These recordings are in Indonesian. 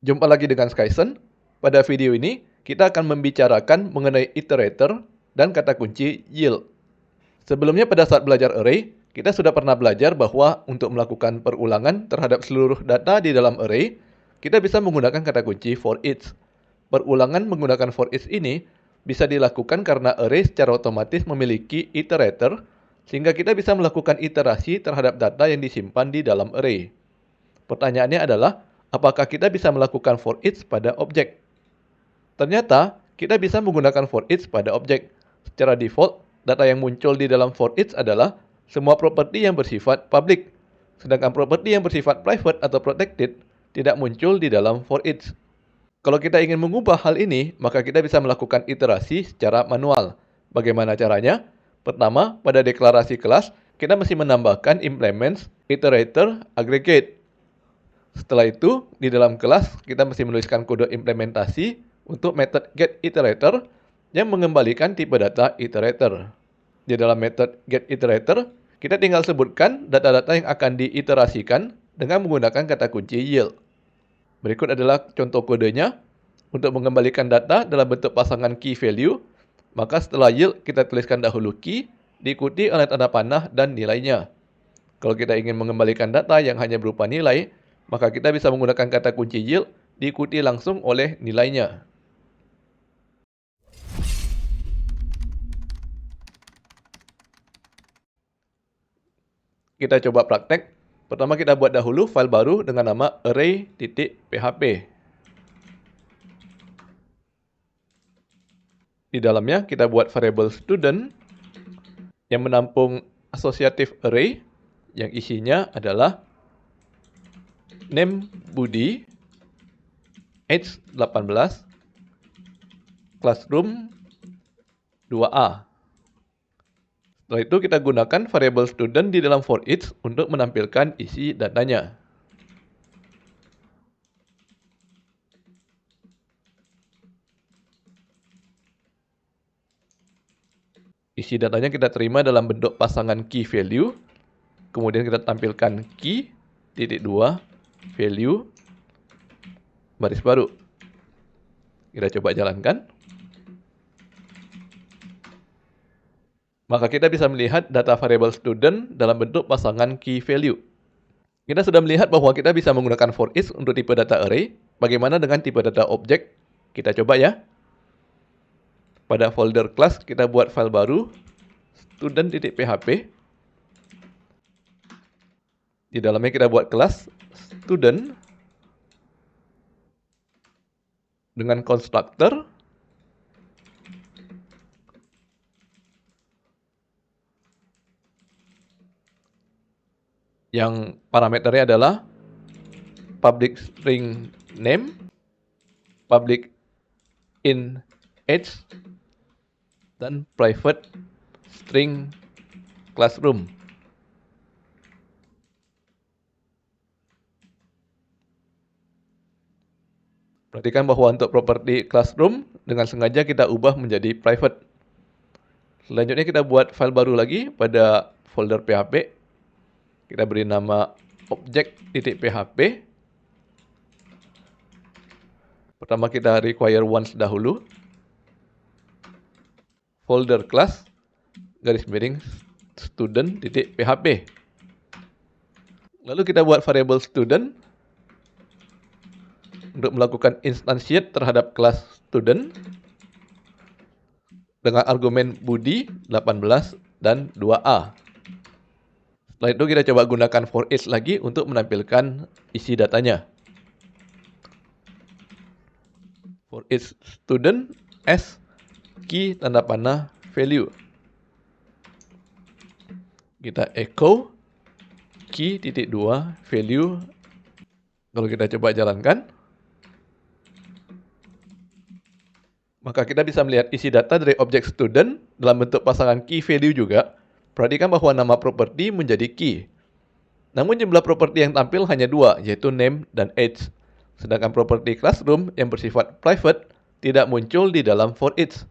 Jumpa lagi dengan Skyson. Pada video ini, kita akan membicarakan mengenai iterator dan kata kunci yield. Sebelumnya pada saat belajar array, kita sudah pernah belajar bahwa untuk melakukan perulangan terhadap seluruh data di dalam array, kita bisa menggunakan kata kunci for each. Perulangan menggunakan for each ini bisa dilakukan karena array secara otomatis memiliki iterator, sehingga kita bisa melakukan iterasi terhadap data yang disimpan di dalam array. Pertanyaannya adalah, apakah kita bisa melakukan for each pada objek? Ternyata, kita bisa menggunakan for each pada objek. Secara default, data yang muncul di dalam for each adalah semua properti yang bersifat public. Sedangkan properti yang bersifat private atau protected tidak muncul di dalam for each. Kalau kita ingin mengubah hal ini, maka kita bisa melakukan iterasi secara manual. Bagaimana caranya? Pertama, pada deklarasi kelas, kita mesti menambahkan implements iterator aggregate. Setelah itu, di dalam kelas, kita mesti menuliskan kode implementasi untuk method getIterator yang mengembalikan tipe data iterator. Di dalam method getIterator, kita tinggal sebutkan data-data yang akan diiterasikan dengan menggunakan kata kunci yield. Berikut adalah contoh kodenya. Untuk mengembalikan data dalam bentuk pasangan key value, maka setelah yield kita tuliskan dahulu key, diikuti oleh tanda panah dan nilainya. Kalau kita ingin mengembalikan data yang hanya berupa nilai, maka kita bisa menggunakan kata kunci yield diikuti langsung oleh nilainya. Kita coba praktek. Pertama kita buat dahulu file baru dengan nama array.php. Di dalamnya kita buat variable student yang menampung associative array yang isinya adalah name Budi, age 18, classroom 2A. Setelah itu kita gunakan variable student di dalam for each untuk menampilkan isi datanya. Isi datanya kita terima dalam bentuk pasangan key value. Kemudian kita tampilkan key, titik 2, value, baris baru. Kita coba jalankan. Maka kita bisa melihat data variable student dalam bentuk pasangan key value. Kita sudah melihat bahwa kita bisa menggunakan for each untuk tipe data array. Bagaimana dengan tipe data objek? Kita coba ya. Pada folder class kita buat file baru student.php. Di dalamnya kita buat kelas student dengan constructor yang parameternya adalah public string name, public int age, dan private string classroom. Perhatikan bahwa untuk properti classroom dengan sengaja kita ubah menjadi private. Selanjutnya kita buat file baru lagi pada folder PHP. Kita beri nama object.php. Pertama kita require once dahulu. Folder class garis miring student.php. Lalu kita buat variable student untuk melakukan instantiate terhadap kelas student dengan argumen Budi 18 dan 2A. Setelah itu kita coba gunakan for each lagi untuk menampilkan isi datanya. For each student s key tanda panah value. Kita echo key titik 2 value. Kalau kita coba jalankan, maka kita bisa melihat isi data dari objek student dalam bentuk pasangan key value juga. Perhatikan bahwa nama properti menjadi key. Namun jumlah properti yang tampil hanya dua, yaitu name dan age. Sedangkan properti classroom yang bersifat private tidak muncul di dalam for each.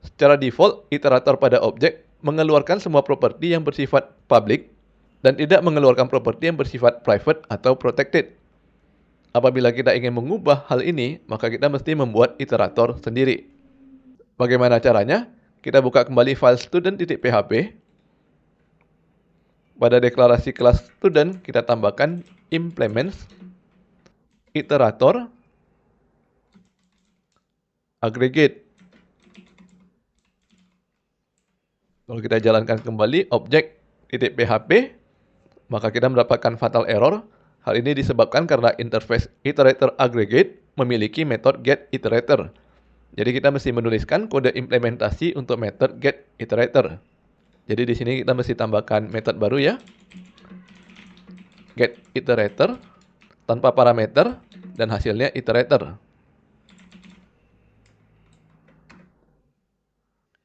Secara default, iterator pada objek mengeluarkan semua properti yang bersifat public dan tidak mengeluarkan properti yang bersifat private atau protected. Apabila kita ingin mengubah hal ini, maka kita mesti membuat iterator sendiri. Bagaimana caranya? Kita buka kembali file student.php. Pada deklarasi kelas student, kita tambahkan implements iterator aggregate. Kalau kita jalankan kembali objek.php, maka kita mendapatkan fatal error. Hal ini disebabkan karena interface iterator aggregate memiliki metode getIterator. Jadi kita mesti menuliskan kode implementasi untuk metode getIterator. Jadi di sini kita mesti tambahkan metode baru ya. GetIterator tanpa parameter dan hasilnya iterator.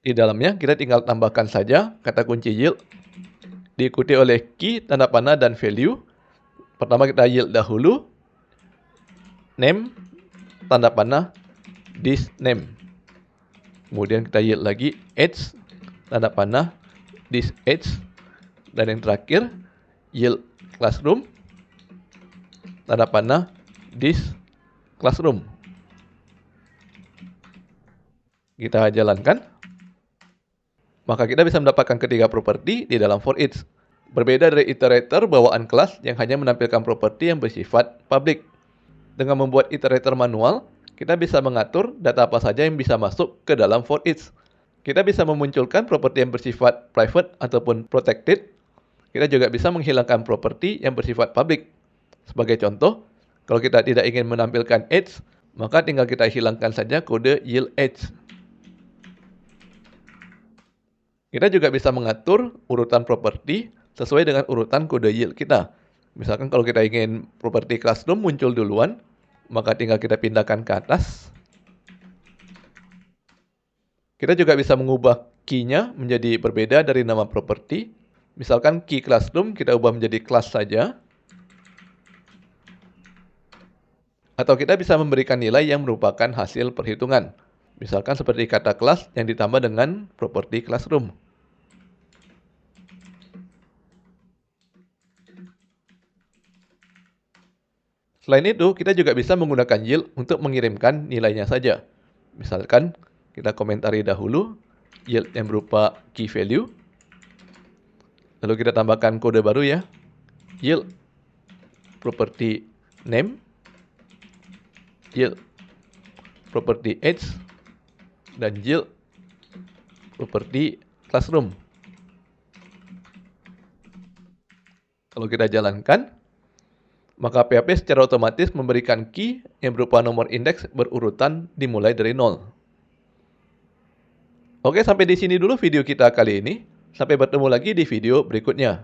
Di dalamnya kita tinggal tambahkan saja kata kunci yield diikuti oleh key, tanda panah, dan value. Pertama kita yield dahulu, name, tanda panah, this name. Kemudian kita yield lagi age, tanda panah, this age. Dan yang terakhir, yield classroom, tanda panah, this classroom. Kita jalankan. Maka kita bisa mendapatkan ketiga properti di dalam for each. Berbeda dari iterator bawaan kelas yang hanya menampilkan properti yang bersifat public. Dengan membuat iterator manual, kita bisa mengatur data apa saja yang bisa masuk ke dalam for each. Kita bisa memunculkan properti yang bersifat private ataupun protected. Kita juga bisa menghilangkan properti yang bersifat public. Sebagai contoh, kalau kita tidak ingin menampilkan age, maka tinggal kita hilangkan saja kode yield age. Kita juga bisa mengatur urutan properti sesuai dengan urutan kode yield kita. Misalkan kalau kita ingin properti classroom muncul duluan, maka tinggal kita pindahkan ke atas. Kita juga bisa mengubah key-nya menjadi berbeda dari nama properti. Misalkan key classroom kita ubah menjadi class saja. Atau kita bisa memberikan nilai yang merupakan hasil perhitungan. Misalkan seperti kata kelas yang ditambah dengan properti classroom. Selain itu, kita juga bisa menggunakan yield untuk mengirimkan nilainya saja. Misalkan, kita komentari dahulu yield yang berupa key value. Lalu kita tambahkan kode baru ya. Yield property name, yield property age, dan yield property classroom. Kalau kita jalankan, maka PHP secara otomatis memberikan key yang berupa nomor indeks berurutan dimulai dari 0. Oke, sampai di sini dulu video kita kali ini. Sampai bertemu lagi di video berikutnya.